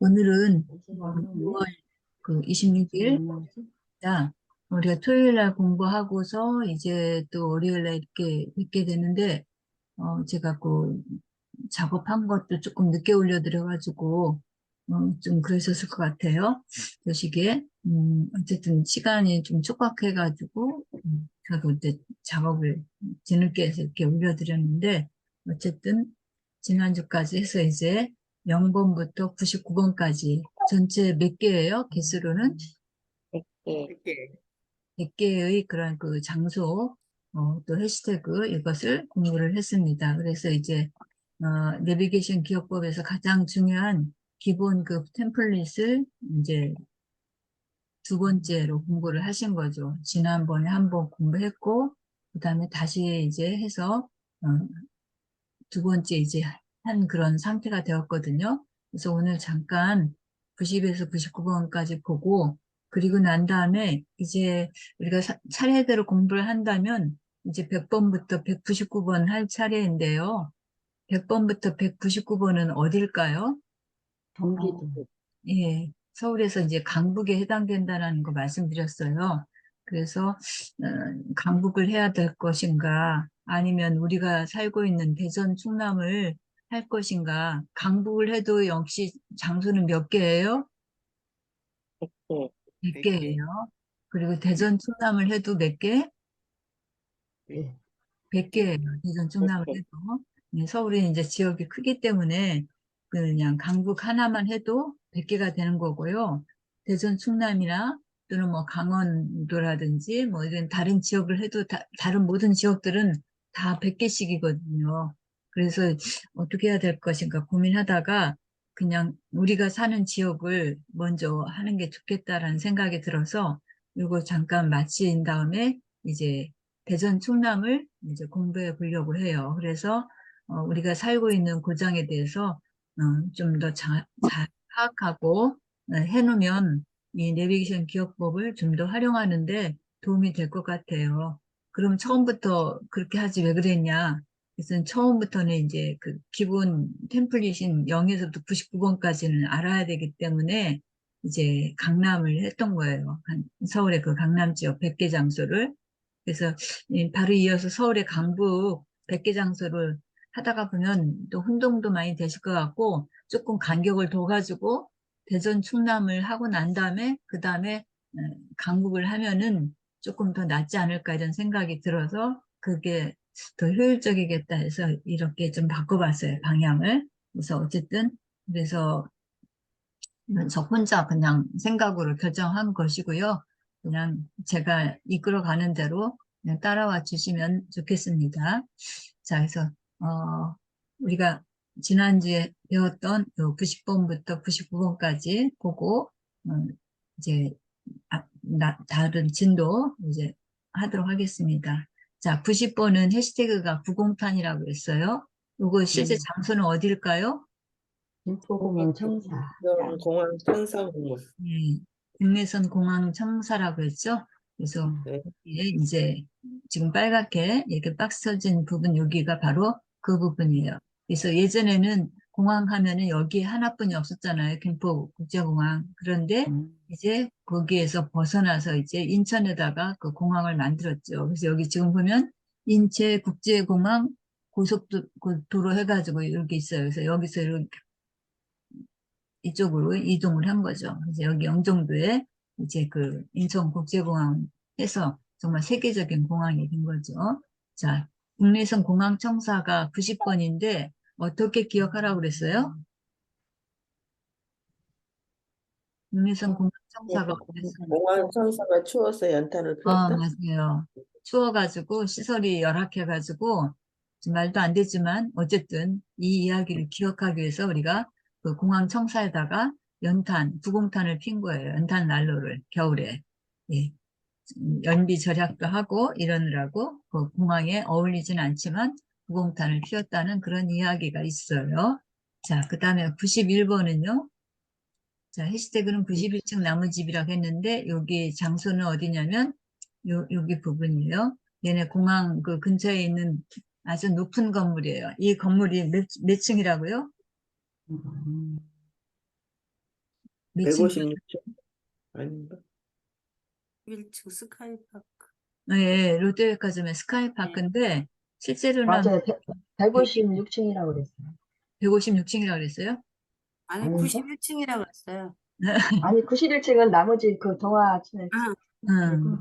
오늘은 6월 그 26일, 자, 우리가 토요일 날 공부하고서 이제 또 월요일 날 이렇게 뵙게 되는데, 제가 그 작업한 것도 조금 늦게 올려드려가지고, 좀 그러셨을 것 같아요. 그 시기에. 어쨌든 시간이 좀 촉박해가지고, 저도 이제 작업을 뒤늦게 해서 이렇게 올려드렸는데, 어쨌든 지난주까지 해서 이제 0번부터 99번까지 전체 몇 개예요? 개수로는? 예, 100개의 그런 그 장소, 또 해시태그 이것을 공부를 했습니다. 그래서 이제, 내비게이션 기억법에서 가장 중요한 기본 그 템플릿을 이제 두 번째로 공부를 하신 거죠. 지난번에 한 번 공부했고, 그 다음에 다시 이제 해서, 어, 두 번째 이제 한 그런 상태가 되었거든요. 그래서 오늘 잠깐 90에서 99번까지 보고, 그리고 난 다음에 이제 우리가 차례대로 공부를 한다면 이제 100번부터 199번 할 차례인데요. 100번부터 199번은 어딜까요? 경기도. 예, 서울에서 이제 강북에 해당된다는 거 말씀드렸어요. 그래서 강북을 해야 될 것인가, 아니면 우리가 살고 있는 대전 충남을 할 것인가. 강북을 해도 역시 장소는 몇 개예요? 예, 100개예요. 그리고 대전 충남을 해도 몇 개? 예, 100개예요. 대전 충남을 예, 해도. 네, 서울이 이제 지역이 크기 때문에 그냥 강북 하나만 해도 100개가 되는 거고요. 대전 충남이나 또는 뭐 강원도라든지 뭐 이런 다른 지역을 해도 다른 모든 지역들은 다 100개씩이거든요. 그래서 어떻게 해야 될 것인가 고민하다가 그냥 우리가 사는 지역을 먼저 하는 게 좋겠다라는 생각이 들어서 이거 잠깐 마친 다음에 이제 대전 충남을 이제 공부해 보려고 해요. 그래서 우리가 살고 있는 고장에 대해서 좀 더 잘 파악하고 해놓으면 이 내비게이션 기억법을 좀 더 활용하는데 도움이 될 것 같아요. 그럼 처음부터 그렇게 하지 왜 그랬냐? 그래서 처음부터는 이제 그 기본 템플릿인 0에서부터 99번까지는 알아야 되기 때문에 이제 강남을 했던 거예요. 서울의 그 강남 지역 100개 장소를. 그래서 바로 이어서 서울의 강북 100개 장소를 하다가 보면 또 혼동도 많이 되실 것 같고 조금 간격을 둬가지고 대전 충남을 하고 난 다음에 그 다음에 강북을 하면은 조금 더 낫지 않을까 이런 생각이 들어서 그게 더 효율적이겠다 해서 이렇게 좀 바꿔봤어요, 방향을. 그래서 어쨌든 그래서 저 혼자 그냥 생각으로 결정한 것이고요. 그냥 제가 이끌어가는 대로 그냥 따라와 주시면 좋겠습니다. 자, 그래서, 우리가 지난주에 배웠던 90번부터 99번까지 보고, 이제, 다른 진도 이제 하도록 하겠습니다. 자, 90번은 해시태그가 구공탄이라고 했어요. 이거 실제 장소는 어딜까요? 김포공항 청사. 공항 천사공원. 예, 국내선 공항 청사라고 했죠. 그래서 음. 네. 여기에 이제 지금 빨갛게 이렇게 박스 쳐진 부분 여기가 바로 그 부분이에요. 그래서 예전에는 공항 하면은 여기에 하나뿐이 없었잖아요. 김포국제공항. 그런데 음. 이제 거기에서 벗어나서 이제 인천에다가 그 공항을 만들었죠. 그래서 여기 지금 보면 인체국제공항 고속도로 해가지고 이렇게 있어요. 그래서 여기서 이렇게 이쪽으로 이동을 한 거죠. 이제 여기 영종도에 이제 그 인천국제공항 해서 정말 세계적인 공항이 된 거죠. 자, 국내선 공항 청사가 90번인데 어떻게 기억하라고 그랬어요? 국내선 공항 청사가 어땠어요? 공항 천사가 추워서 연탄을 피웠다? 맞아요. 추워가지고 시설이 열악해가지고 좀 말도 안 되지만 어쨌든 이 이야기를 기억하기 위해서 우리가 그 공항 청사에다가 구공탄을 핀 거예요. 연탄 난로를 겨울에. 예. 연비 절약도 하고 이러느라고 그 공항에 어울리진 않지만 구공탄을 피웠다는 그런 이야기가 있어요. 자, 그 다음에 91번은요. 자, 해시태그는 91층 나무집이라고 했는데 여기 장소는 어디냐면 여기 부분이에요. 얘네 공항 그 근처에 있는 아주 높은 건물이에요. 이 건물이 몇 층이라고요? 음. 몇 층? 156층? 아닌가? 1층 스카이파크. 예, 롯데백화점의 스카이파크인데 실제로는 맞아요. 156층이라고 그랬어요. 156층이라고 그랬어요? 아니, 아닌가? 91층이라고 했어요. 아니 91층은 나머지 그 동화층을 아, 아니고.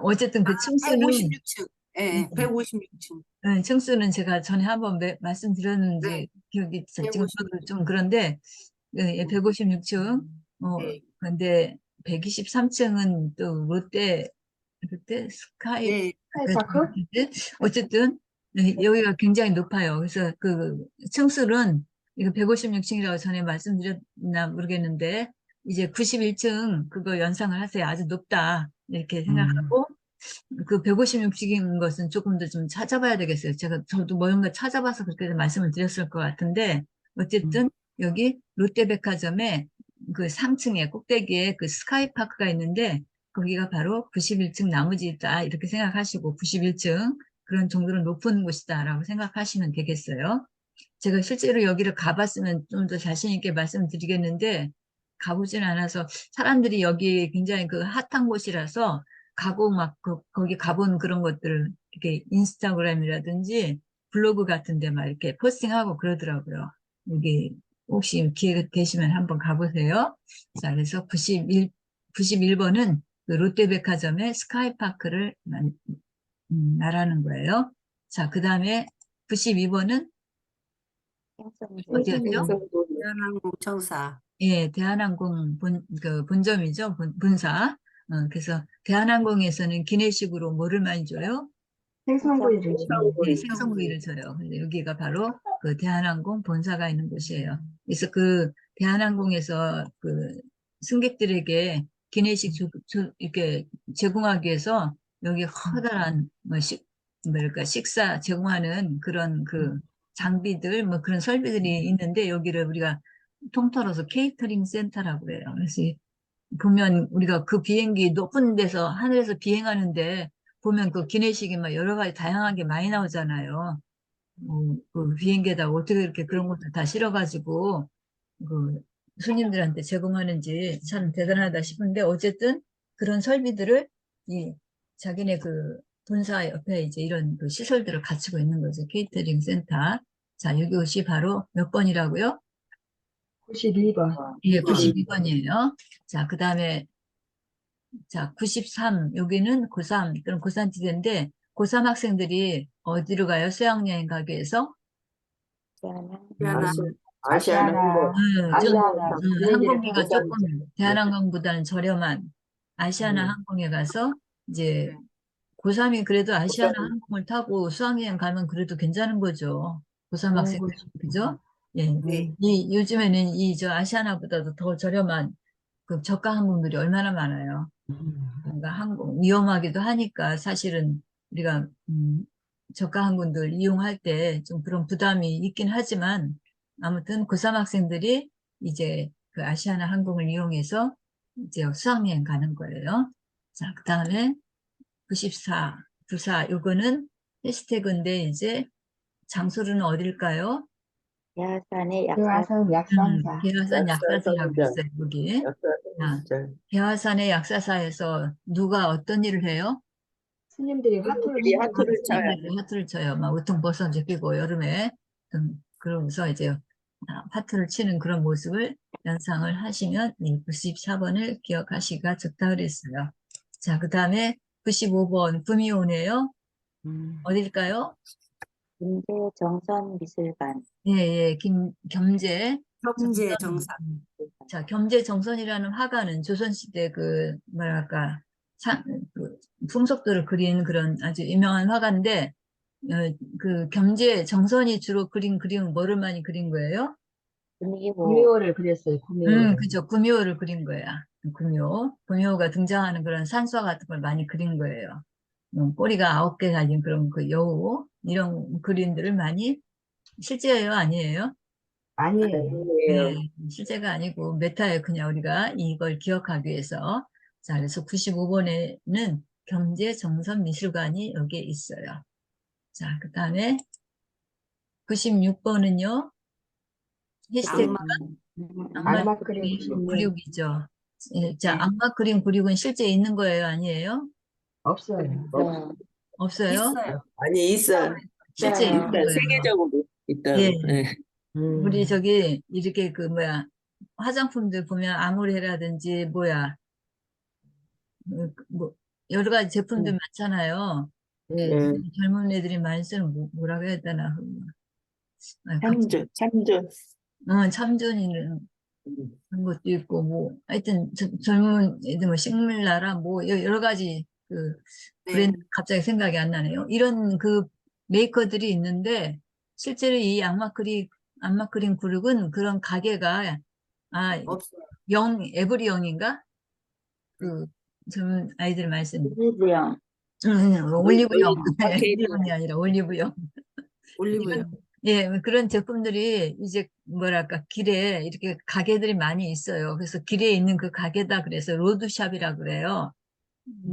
어쨌든 그 층수는 156층. 예, 음. 156층. 층수는 제가 전에 한번 네. 말씀드렸는지 기억이 지금 156. 저도 좀 그런데 156층 네. 근데 123층은 또 롯데 스카이 네. 스카이파크? 어쨌든 여기가 굉장히 높아요. 그래서 그 층수는 이거 156층이라고 전에 말씀드렸나 모르겠는데 이제 91층 그거 연상을 하세요. 아주 높다 이렇게 생각하고 그 156층인 것은 조금 더 좀 찾아봐야 되겠어요. 저도 뭔가 찾아봐서 그렇게 말씀을 드렸을 것 같은데 어쨌든 여기 롯데백화점에 그 상층에 꼭대기에 그 스카이파크가 있는데 거기가 바로 91층 나머지다 이렇게 생각하시고 91층 그런 정도로 높은 곳이다라고 생각하시면 되겠어요. 제가 실제로 여기를 가봤으면 좀 더 자신 있게 말씀드리겠는데 가보진 않아서 사람들이 여기 굉장히 그 핫한 곳이라서 가고 막 거기 가본 그런 것들을 이렇게 인스타그램이라든지 블로그 같은 데 막 이렇게 포스팅하고 그러더라고요. 여기 혹시 기회가 되시면 한번 가보세요. 자, 그래서 91번은 그 롯데백화점의 스카이파크를 말하는 거예요. 자, 그 다음에 92번은 어디였죠? 대한항공 청사. 예, 대한항공 본점이죠. 본사. 그래서 대한항공에서는 기내식으로 뭐를 많이 줘요? 생선구이를 주는. 네, 생선구이를 줘요. 근데 여기가 바로 그 대한항공 본사가 있는 곳이에요. 그래서 그 대한항공에서 그 승객들에게 기내식 이렇게 제공하기 위해서 여기 커다란 뭐랄까 식사 제공하는 그런 그 장비들 뭐 그런 설비들이 있는데 여기를 우리가 통틀어서 케이터링 센터라고 해요. 그래서 보면 우리가 그 비행기 높은 데서 하늘에서 비행하는데 보면 그 기내식이 막 여러 가지 다양하게 많이 나오잖아요. 그 비행기에다 어떻게 이렇게 그런 것들 다 실어가지고 그 손님들한테 제공하는지 참 대단하다 싶은데 어쨌든 그런 설비들을 이 자기네 그 본사 옆에 이제 이런 그 시설들을 갖추고 있는 거죠. 케이터링 센터. 자, 이것이 바로 몇 번이라고요? 92번. 예, 92번이에요. 자, 그 다음에 자, 93. 여기는 고3, 그럼 고3 지대인데, 고3 학생들이 어디로 가요? 수학여행 가기 위해서? 대한항 아시아나 항공. 아시아나 비행기를 항공기가 타고 조금 가는 대한항공보다는 저렴한 아시아나 항공에 가서 이제 고3이 그래도 아시아나 항공을 타고 수학여행 가면 그래도 괜찮은 거죠. 고3 좋은 학생들, 거지. 그죠? 예. 네. 요즘에는 저 아시아나보다도 더 저렴한 그 저가 항공들이 얼마나 많아요. 뭔가 위험하기도 하니까 사실은 우리가 저가 항공들 이용할 때 좀 그런 부담이 있긴 하지만 아무튼 고3 학생들이 이제 그 아시아나 항공을 이용해서 이제 수학여행 가는 거예요. 자, 그 다음에 94, 94, 요거는 해시태그인데 이제 장소는 어딜까요? 대화성 약산사. 개화산 약사사라고 약사선장. 있어요, 여기. 자, 약사선장. 개화산의 약사사에서 누가 어떤 일을 해요? 스님들이 화투를 스님들이 치는 화투를 쳐요. 스님들이 화투를 쳐요. 막 우통버섯 입히고 여름에 그러면서 이제 화투를 치는 그런 모습을 연상을 하시면 이 94번을 기억하시기가 좋다 그랬어요. 자, 그 다음에 95번 구미호네요. 어딜까요? 김제정선미술관. 예, 예, 겸재 경제 정선. 정사. 자, 겸재정선이라는 화가는 조선시대 그, 뭐랄까, 그 풍속들을 그린 그런 아주 유명한 화가인데, 그 겸재정선이 주로 그린 그림은 뭐를 많이 그린 거예요? 구미호. 구미호를 그렸어요. 구미호를. 그죠. 구미호를 그린 거야. 구미호. 구미호가 등장하는 그런 산수화 같은 걸 많이 그린 거예요. 꼬리가 9개 달린 그런 그 여우, 이런 그림들을 많이, 실제예요? 아니에요? 아니에요. 아니에요. 네, 실제가 아니고 메타예요. 그냥 우리가 이걸 기억하기 위해서. 자, 그래서 95번에는 경제정선미술관이 여기에 있어요. 자, 그 다음에 96번은요. 해시태그 악마 악마 그림 96 굴육이죠. 예, 자, 네. 악마 그림 굴육은 실제 있는 거예요, 아니에요? 없어요. 없어요? 있어요. 아니, 있어. 실제 있는 일단 거예요. 세계적으로 있다고. 예. 예. 우리 저기 이렇게 그 뭐야 화장품들 보면 아모레라든지 뭐야 뭐 여러 가지 제품들 많잖아요. 예, 예. 젊은 애들이 많이 쓰는 뭐라고 해야 되나? 참전, 참전. 참전이는 음. 그런 것도 있고 뭐 하여튼 젊은 애들 뭐 식물나라 뭐 여러 가지 그 네. 브랜드 갑자기 생각이 안 나네요. 이런 그 메이커들이 있는데 실제로 이 악마 크림 그룹은 그런 가게가 없어요. 에브리 영인가? 그 젊은 아이들 많이 쓰는 올리브영. 올리브영 아케이드. 에브리영이 아니라 올리브영 올리브요. 예, 그런 제품들이 이제 뭐랄까 길에 이렇게 가게들이 많이 있어요. 그래서 길에 있는 그 가게다 그래서 로드샵이라 그래요.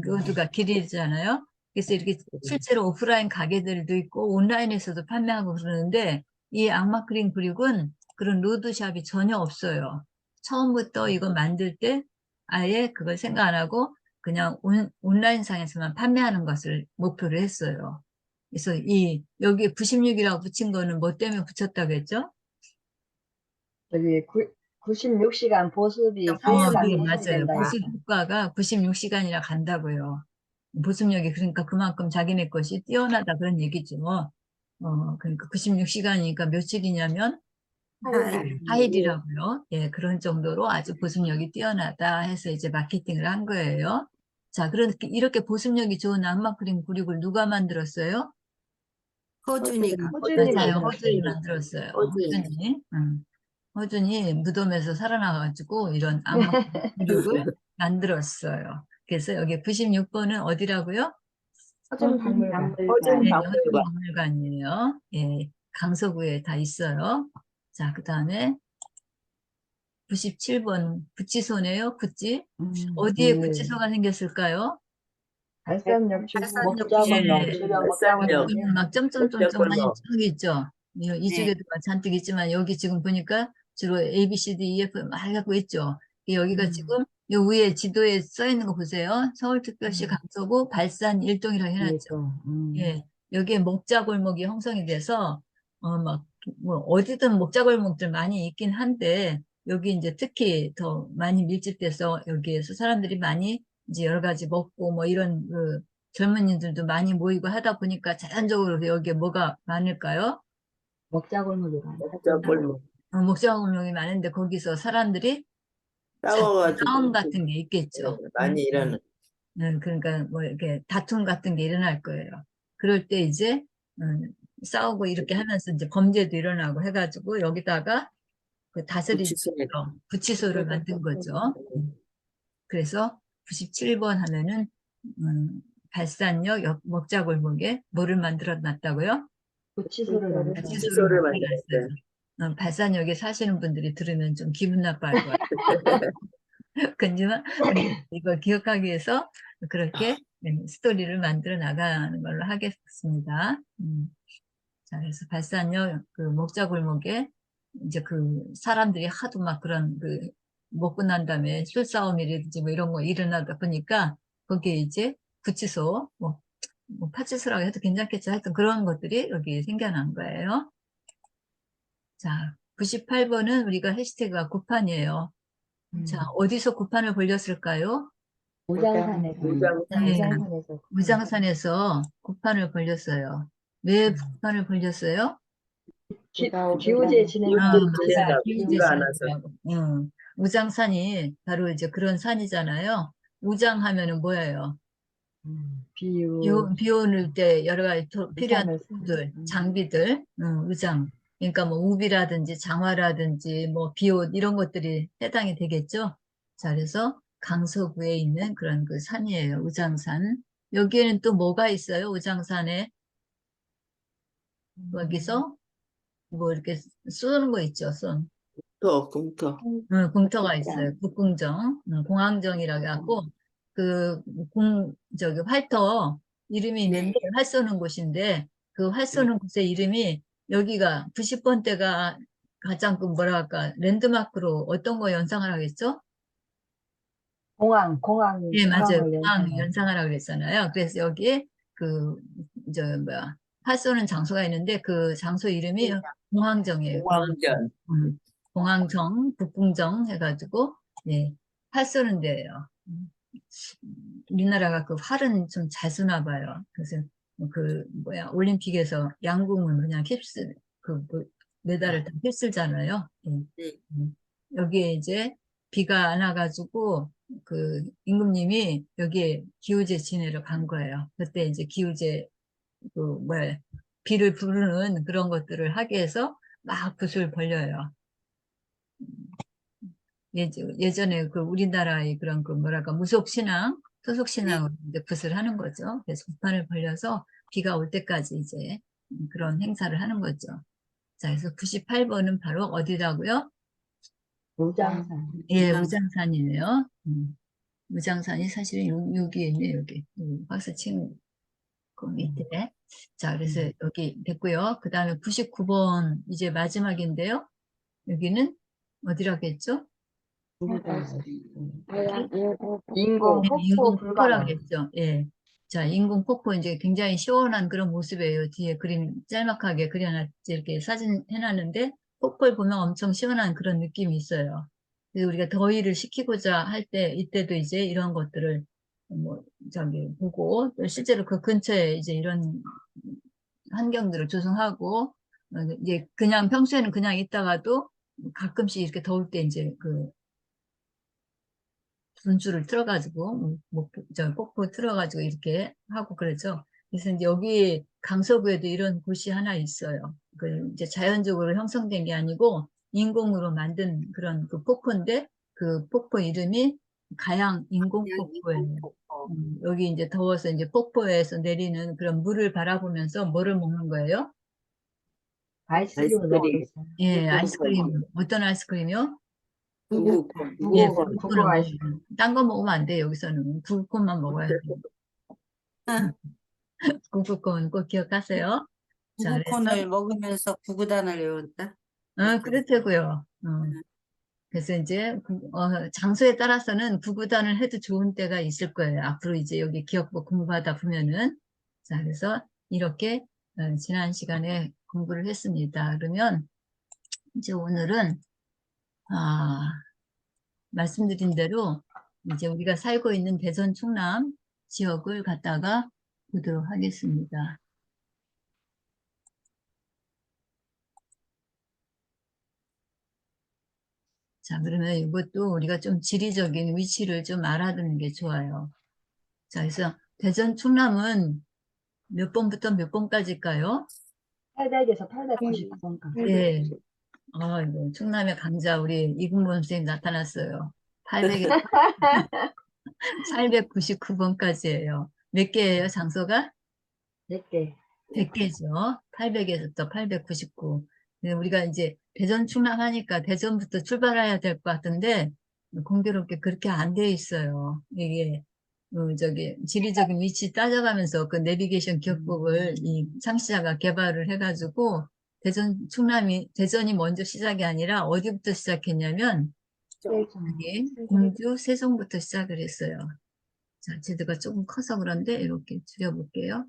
로드가 길이잖아요. 그래서 이렇게 실제로 오프라인 가게들도 있고 온라인에서도 판매하고 그러는데 이 악마 크림 그릭은 그런 로드샵이 전혀 없어요. 처음부터 이거 만들 때 아예 그걸 생각 안 하고 그냥 온라인상에서만 판매하는 것을 목표로 했어요. 그래서 여기 96이라고 붙인 거는 뭐 때문에 붙였다고 했죠? 저기 96시간 보습이 4일간 보습이 보습이 맞아요. 된다 보습 했죠. 효과가 96시간이나 간다고요. 보습력이 그러니까 그만큼 자기네 것이 뛰어나다 그런 얘기죠. 그러니까 96시간이니까 며칠이냐면 네. 4일이라고요. 예, 그런 정도로 아주 보습력이 뛰어나다 해서 이제 마케팅을 한 거예요. 자, 그렇게 이렇게 보습력이 좋은 악마 크림 96을 누가 만들었어요? 허준이가. 호주님 맞아요. 만들었어요. 허준이 만들었어요. 허준이. 허준이 무덤에서 살아나가지고 이런 악마 그룹을 만들었어요. 그래서 여기 96번은 어디라고요? 허준 박물관. 허준 네, 박물관. 허준박물관이에요. 예, 강서구에 다 있어요. 자, 그 다음에 97번 구치소네요. 구치. 어디에 구치소가 생겼을까요? 발산역 출구 발산역 목자골목 예, 주변 발산역. 목자골목. 막 점점점점 많이 목자골목. 저기 있죠. 네. 이쪽에도 잔뜩 있지만 여기 지금 보니까 주로 A, B, C, D, E, F 막 해갖고 있죠. 여기가 지금 요 위에 지도에 써 있는 거 보세요. 서울특별시 강서구 발산 일동이라고 해놨죠. 예, 여기에 목자골목이 형성이 돼서 막 뭐 어디든 목자골목들 많이 있긴 한데 여기 이제 특히 더 많이 밀집돼서 여기에서 사람들이 많이 이제 여러 가지 먹고 뭐 이런 그 젊은이들도 많이 모이고 하다 보니까 자연적으로 여기에 뭐가 많을까요? 목자골목이라. 목자골목. 목자골목이 많은데 거기서 사람들이 싸워가지고 싸움 같은 게 있겠죠. 많이 일하는. 그러니까 뭐 이렇게 다툼 같은 게 일어날 거예요. 그럴 때 이제 싸우고 이렇게 하면서 이제 범죄도 일어나고 해가지고 여기다가 그 다스리는 구치소에. 구치소를 만든 거죠. 그래서 97번 하면은 발산역 먹자골목에 뭐를 만들어 놨다고요? 구치소를 만들어. 구치소를 만들었어요. 발산역에 사시는 분들이 들으면 좀 기분 나빠할 것 같아요. 그지만 이걸 기억하기 위해서 그렇게 스토리를 만들어 나가는 걸로 하겠습니다. 자, 그래서 발산역 그 목자골목에 이제 그 사람들이 하도 막 그런 그 먹고 난 다음에 술싸움이라든지 뭐 이런 거 일어나다 보니까 거기에 이제 구치소 뭐 파치소라고 해도 괜찮겠죠. 하여튼 그런 것들이 여기 생겨난 거예요. 자, 98번은 우리가 해시태그가 구판이에요. 자, 어디서 구판을 벌렸을까요? 무장산에서. 네, 무장산에서. 무장산에서 구판을 벌렸어요. 왜 구판을 벌렸어요? 기우제 지낸다. 맞아요. 기우제 비가 안 와서. 지낸다고. 우장산이 바로 이제 그런 산이잖아요. 우장하면은 뭐예요? 비유. 비 오는 때 여러 가지 필요한 우산을 도구들, 장비들, 우장. 그러니까 뭐 우비라든지 장화라든지 뭐 비옷 이런 것들이 해당이 되겠죠. 자, 그래서 강서구에 있는 그런 그 산이에요. 우장산. 여기에는 또 뭐가 있어요? 우장산에 여기서 뭐 이렇게 쏘는 거 있죠. 쏜. kum터. 궁터가 있어요. 국궁정, 공항정이라고 해갖고 그 저기 활터 이름이 있는데 활 쏘는 곳인데 그 활 쏘는 곳의 이름이 여기가 90번대가 가장 그 뭐랄까 랜드마크로 어떤 거 연상을 하겠죠? 공항, 예, 맞아요. 공항을 공항 연상하라고 그랬잖아요. 그래서 여기에 뭐야, 활 쏘는 장소가 있는데 그 장소 이름이 공항정이에요. 공항전. 공항정, 북궁정 해가지고, 예, 활 쏘는 데예요. 우리나라가 그 활은 좀 잘 쏘나 봐요. 그래서 올림픽에서 양궁은 그냥 뭐, 메달을 다 휩쓸잖아요. 예. 네. 여기에 이제 비가 안 와가지고 그 임금님이 여기에 기우제 지내러 간 거예요. 그때 이제 기우제 비를 부르는 그런 것들을 하기 위해서 막 붓을 벌려요. 예전에 그 우리나라의 그런 그 뭐랄까 무속신앙, 소속신앙으로 이제 붓을 하는 거죠. 그래서 붓판을 벌려서 비가 올 때까지 이제 그런 행사를 하는 거죠. 자, 그래서 98번은 바로 어디라고요? 무장산. 예, 무장. 무장산이네요. 무장산이 사실은 여기에 있네, 여기. 박스 친 그 밑에. 자, 그래서 여기 됐고요. 그 다음에 99번 이제 마지막인데요. 여기는 어디라고 했죠? 인공 네, 폭포 인공 폭포라고 불가능. 했죠. 예. 자, 인공 폭포 이제 굉장히 시원한 그런 모습이에요. 뒤에 그림 짤막하게 그려놨지, 이렇게 사진 해놨는데, 폭포를 보면 엄청 시원한 그런 느낌이 있어요. 그래서 우리가 더위를 식히고자 할 때, 이때도 이제 이런 것들을 보고, 또 실제로 그 근처에 이제 이런 환경들을 조성하고, 이제 그냥 평소에는 그냥 있다가도 가끔씩 이렇게 더울 때 이제 분수를 틀어가지고, 폭포 틀어가지고 이렇게 하고 그러죠. 그래서 이제 여기 강서구에도 이런 곳이 하나 있어요. 그 이제 자연적으로 형성된 게 아니고 인공으로 만든 그런 그 폭포인데 그 폭포 이름이 가양 인공폭포예요. 여기 이제 더워서 이제 폭포에서 내리는 그런 물을 바라보면서 뭐를 먹는 거예요? 아이스크림을 먹고 아이스크림. 있어요. 예, 아이스크림. 어떤 아이스크림이요? 구구콘. 예, 구워 구구콘을 아이스크림. 먹어요. 딴 거 먹으면 안 돼, 여기서는. 구구콘만 먹어야 돼. 구구콘 꼭 기억하세요. 자, 그래서, 구구콘을 먹으면서 구구단을 외웠다. 그렇다고요. 그래서 이제, 장소에 따라서는 구구단을 해도 좋은 때가 있을 거예요. 앞으로 이제 여기 기억법 공부하다 보면은. 자, 그래서 이렇게, 지난 시간에 공부를 했습니다. 그러면, 이제 오늘은, 아, 말씀드린 대로, 이제 우리가 살고 있는 대전 충남 지역을 갖다가 보도록 하겠습니다. 자, 그러면 이것도 우리가 좀 지리적인 위치를 좀 알아두는 게 좋아요. 자, 그래서 대전 충남은 몇 번부터 몇 번까지일까요? 800에서 899번까지. 네. 이거 충남의 강자 우리 이국문 선생님 나타났어요. 800에서 899번까지예요. 몇 개예요, 장소가? 100개. 100개죠. 800에서부터 899. 우리가 이제 대전 충남하니까 대전부터 출발해야 될 것 같은데 공교롭게 그렇게 안 돼 있어요. 이게 지리적인 위치 따져가면서 그 내비게이션 기억법을 이 창시자가 개발을 해가지고 대전이 먼저 시작이 아니라 어디부터 시작했냐면 여기 공주 세종부터 시작을 했어요. 자, 제도가 조금 커서 그런데 이렇게 줄여볼게요.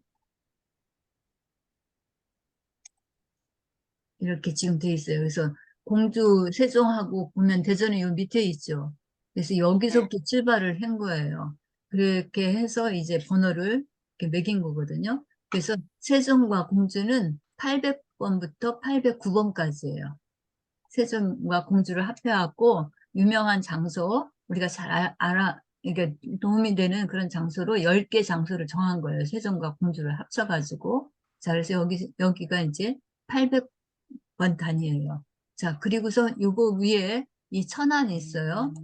이렇게 지금 돼 있어요. 그래서 공주 세종하고 보면 대전이 요 밑에 있죠. 그래서 여기서부터 출발을 한 거예요. 그렇게 해서 이제 번호를 이렇게 매긴 거거든요. 그래서 세종과 공주는 800번부터 809번까지예요. 세종과 공주를 합해갖고 유명한 장소, 우리가 잘 알아, 이게 도움이 되는 그런 장소로 10개 장소를 정한 거예요. 세종과 공주를 합쳐가지고. 자, 그래서 여기가 이제 800번 단위예요. 자, 그리고서 요거 위에 이 천안이 있어요.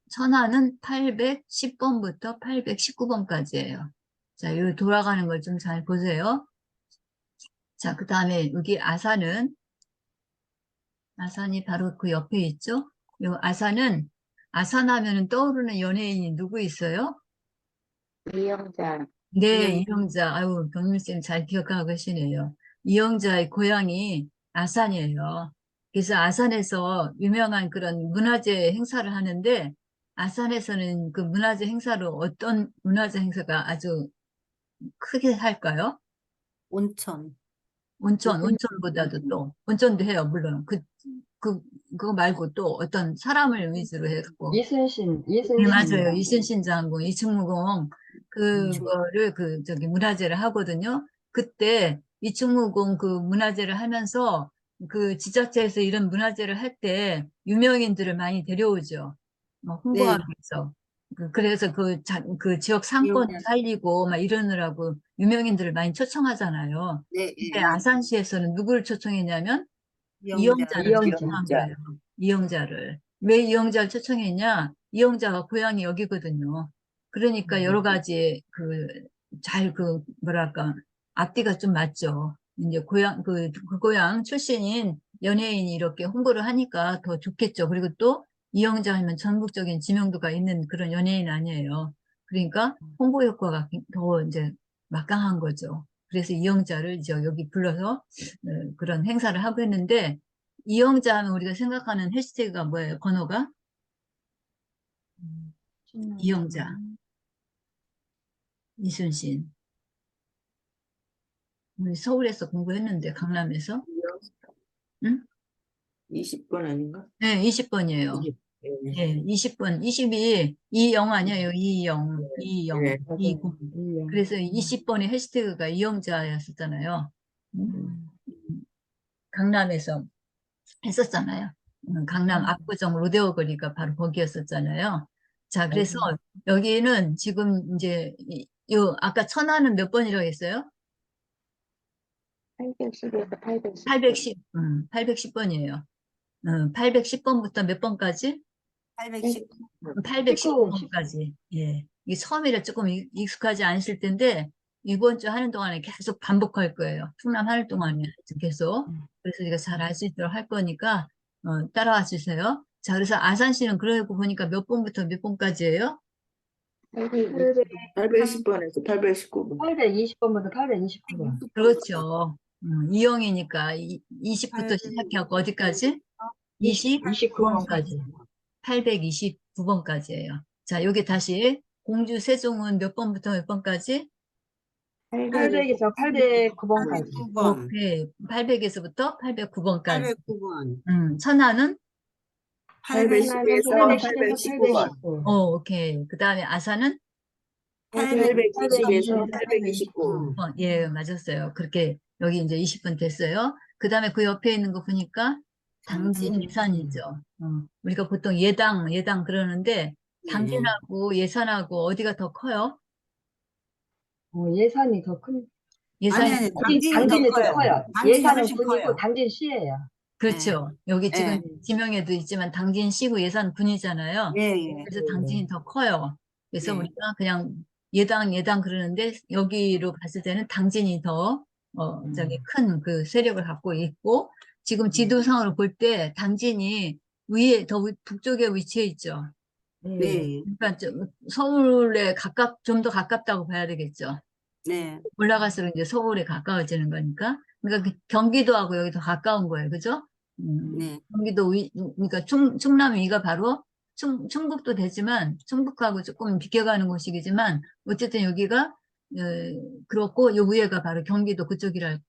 천안은 810번부터 819번까지예요. 자, 요 돌아가는 걸 좀 잘 보세요. 자, 그 다음에 여기 아산이 바로 그 옆에 있죠? 요 아산 하면은 떠오르는 연예인이 누구 있어요? 이영자. 네, 이영자. 아유, 경민쌤 잘 기억하고 계시네요. 이영자의 고향이 아산이에요. 그래서 아산에서 유명한 그런 문화재 행사를 하는데 아산에서는 그 문화재 행사로 어떤 문화재 행사가 아주 크게 할까요? 온천. 온천보다도 또, 온천도 해요, 물론. 그거 말고 또 어떤 사람을 위주로 해갖고. 네, 맞아요. 이순신 장군, 이충무공, 그거를 문화재를 하거든요. 그때 이충무공 그 문화재를 하면서 그 지자체에서 이런 문화재를 할 때 유명인들을 많이 데려오죠. 홍보하기 네. 위해서. 그래서 그 지역 상권 이용자. 살리고 막 이러느라고 유명인들을 많이 초청하잖아요. 네, 근데 예, 아산시에서는 누구를 초청했냐면 이용자. 이영자를 초청한 거예요. 이영자를. 왜 이영자를 초청했냐? 이영자가 고향이 여기거든요. 그러니까 여러 가지 뭐랄까, 앞뒤가 좀 맞죠. 이제 그 고향 출신인 연예인이 이렇게 홍보를 하니까 더 좋겠죠. 그리고 또 이영자 하면 전국적인 지명도가 있는 그런 연예인 아니에요. 그러니까 홍보 효과가 더 이제 막강한 거죠. 그래서 이영자를 이제 여기 불러서 그런 행사를 하고 했는데 이영자 하면 우리가 생각하는 해시태그가 뭐예요? 번호가? 이영자, 이순신. 우리 서울에서 공부했는데 강남에서. 응? 20번 아닌가? 네, 20번이에요. 네. 예, 20번, 22, 이영 아니에요. 이영, 네. 이공. 그래서 20번의 해시태그가 이영자였었잖아요. 강남에서 했었잖아요. 강남 압구정 로데오 거리가 바로 거기였었잖아요. 자, 그래서 여기는 지금 이제 아까 천안은 몇 번이라고 했어요? 810에서 810. 810번이에요. 810번부터 몇 번까지? 810. 819번까지. 예. 이게 처음이라 조금 익숙하지 않으실 텐데, 이번 주 하는 동안에 계속 반복할 거예요. 충남 하는 동안에 계속. 그래서 이거 잘 알 수 있도록 할 거니까, 따라와 주세요. 자, 그래서 아산시는 그러고 보니까 몇 번부터 몇 번까지예요? 810번에서 819번. 820번부터 829번. 그렇죠. 이영이니까 20부터 시작해갖고 어디까지? 29번까지. 829번까지예요. 자, 여기 다시 공주 세종은 몇 번부터 몇 번까지? 800에서 809번까지. 809번. 오케이. 800에서부터 809번까지. 809번. 천안은? 810에서 819번. 819. 오케이. 그 다음에 아산은? 820에서 829. 예, 맞았어요. 그렇게 여기 이제 20분 됐어요. 그 다음에 그 옆에 있는 거 보니까 당진 예산이죠. 우리가 보통 예당 그러는데 당진하고 예산하고 어디가 더 커요? 예산이 더 큰, 예산이 아니, 더 당진이 당진이 더 더 커요. 커요. 당진이 예산은 훨씬 군이고 커요. 당진시예요. 그렇죠. 여기 지금 예. 지명에도 있지만 당진시구 예산군이잖아요. 예, 예. 그래서 당진이 더 커요. 그래서 네. 우리가 그냥 예당 그러는데 여기로 봤을 때는 당진이 더 큰 그 세력을 갖고 있고 지금 지도상으로 볼 때 당진이 북쪽에 위치해 있죠. 네. 그러니까 서울에 좀 더 가깝다고 봐야 되겠죠. 네. 올라갈수록 이제 서울에 가까워지는 거니까. 그러니까 경기도하고 여기 더 가까운 거예요. 그죠? 네. 그러니까 충남 위가 바로 충북도 되지만, 충북하고 조금 비껴가는 곳이지만, 어쨌든 여기가, 그렇고, 요 위에가 바로 경기도 그쪽이란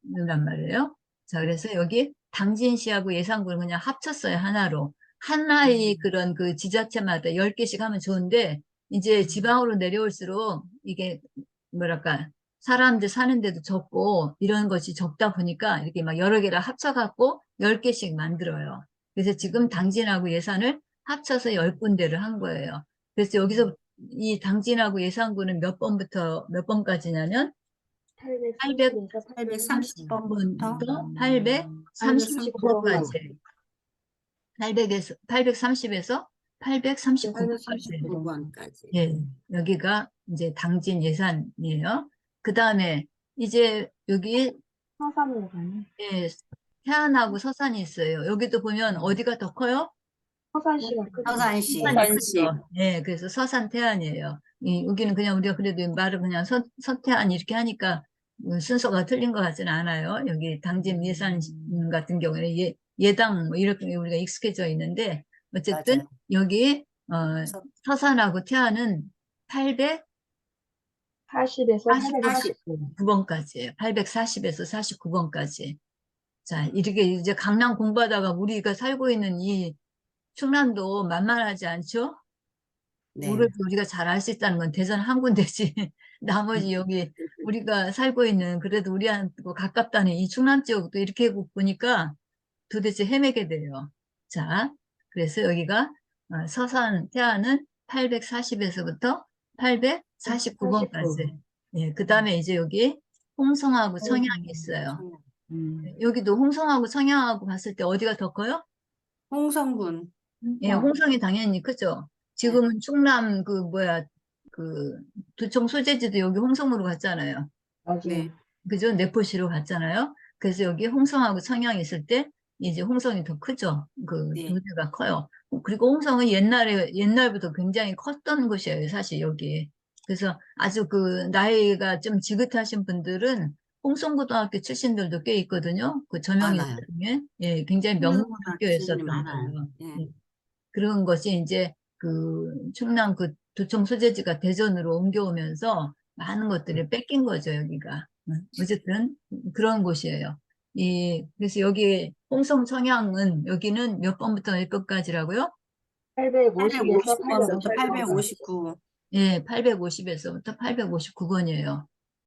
말이에요. 자, 그래서 여기 당진시하고 예산군을 그냥 합쳤어요. 하나로. 하나의 그런 그 지자체마다 10개씩 하면 좋은데, 이제 지방으로 내려올수록 이게 뭐랄까, 사람들 사는 데도 적고 이런 것이 적다 보니까 이렇게 막 여러 개를 합쳐갖고 10개씩 만들어요. 그래서 지금 당진하고 예산을 합쳐서 10군데를 한 거예요. 그래서 여기서 이 당진하고 예산군은 몇 번부터 몇 번까지냐면 830에서 830번부터 839번까지. 830에서 839번까지. 839번까지. 예, 여기가 이제 당진 예산이에요. 그 다음에 이제 여기 서산예산이. 예, 태안하고 서산이 있어요. 여기도 보면 어디가 더 커요? 서산시가 크죠. 서산시. 서산이 크죠. 예, 그래서 서산 태안이에요. 여기는 그냥 우리가 그래도 말을 그냥 서태안 이렇게 하니까 순서가 틀린 것 같지는 않아요. 여기 당진 예산 같은 경우에는 예당 뭐 이렇게 우리가 익숙해져 있는데 어쨌든 맞아요. 여기 그래서 서산하고 태안은 800 80에서 40. 849번까지예요. 840에서 49번까지. 자, 이렇게 이제 강남 공부하다가 우리가 살고 있는 이 충남도 만만하지 않죠? 네. 오로지 우리가 잘 알 수 있다는 건 대전 한 군데지. 나머지 여기 우리가 살고 있는 그래도 우리한테 가깝다는 이 충남 지역도 이렇게 보니까 도대체 헤매게 돼요. 자, 그래서 여기가 서산 태안은 840에서부터 849번까지. 예, 그 다음에 이제 여기 홍성하고 청양이 있어요. 여기도 홍성하고 청양하고 봤을 때 어디가 더 커요? 홍성군. 예, 홍성이 당연히 크죠. 지금은 충남 그 도청 소재지도 여기 홍성으로 갔잖아요. 맞아요. 네. 그죠? 내포시로 갔잖아요. 그래서 여기 홍성하고 청양이 있을 때 이제 홍성이 더 크죠. 그 네. 두 개가 커요. 그리고 홍성은 옛날부터 굉장히 컸던 곳이에요. 사실 여기. 그래서 아주 그 나이가 좀 지긋하신 분들은 홍성고등학교 출신들도 꽤 있거든요. 그 전형여대 많아요. 중에. 예, 굉장히 명문 출신이 학교였었던 많아요. 거예요. 예. 예. 그런 것이 이제 그 충남 그 도청 소재지가 대전으로 옮겨오면서 많은 것들이 뺏긴 거죠, 여기가. 어쨌든 그런 곳이에요. 그래서 여기 홍성 청양은 여기는 몇 번부터 몇 번까지라고요? 850에서 850번부터 859. 859. 예, 850에서부터 859번이에요.